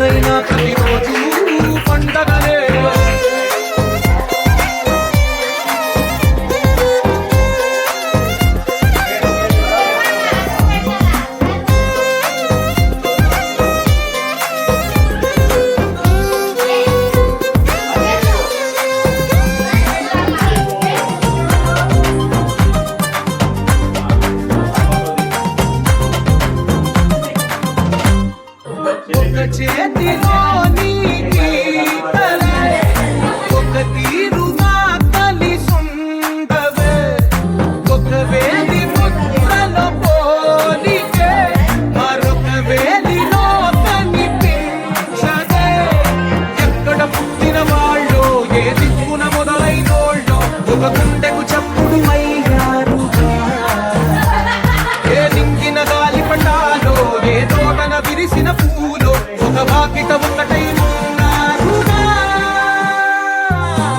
ఎవరైనా ప్రతిరోజు పండగలే. చేతిలో నీకి తలే ఒక తీరుగా కలిసుండవే, ఒక వేలి ముద్దల పోలికే మరొక వేలిలో కనిపించదే. ఎక్కడ పుట్టిన వాళ్ళో ఏ దిక్కున మొదలైనోళ్ళో ఒక గుండెకు చప్పుడు అయ్యారుగా. ఏ నింగిన గాలి పటాలో ఏ తోటన విరిసిన పూలో ఒక వాకిట ఒకటై ఉన్నారుగా.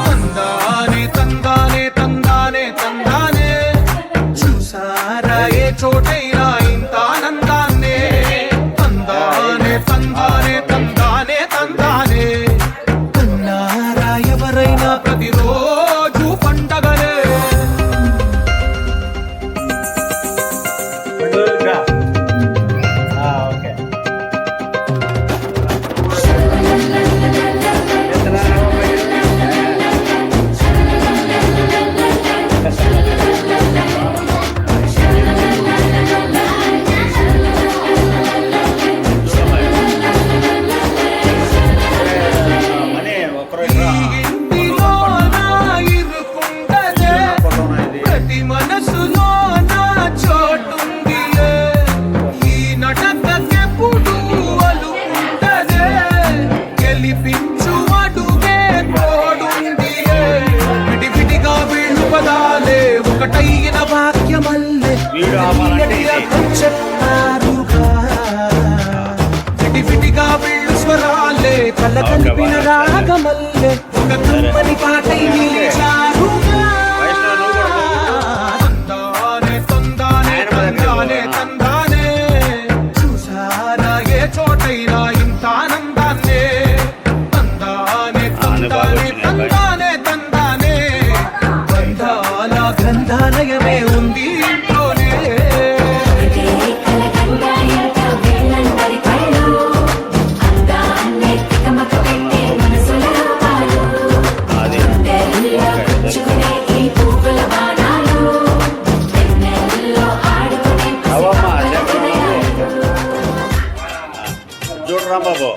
తందానే తందానే తందానే తందానే, చూసారా ఏ చోటైనా ఇంత ఆనందాన్నే. తందానే తందానే తందానే తందానే, కన్నారా ఎవరైనా ప్రతిరోజు పండగలే. ప్రతి మనసులో నా చోటుందిలే, ఈ నటకెప్పుడు అలుకుంటదే. గెలిపించు అడుగే తోడుందిలే, విడివిడిగా వీళ్ళు పదాలే ఒకటైన వాక్యమల్లే చెప్పారుగా. విడివిడిగా వీళ్ళు స్వరాలే కల కలిపిన రాగమల్లే ఒక కమ్మని పాటై నిలిచారుగా. చూసారా ఏ చోటైనా ఇంత ఆనందాన్నే. తందానే తందానే తందానే తందానే, బంధాల గ్రంథాలయమే ఉంది ఇంట్లోనే. చూడరా బాబు.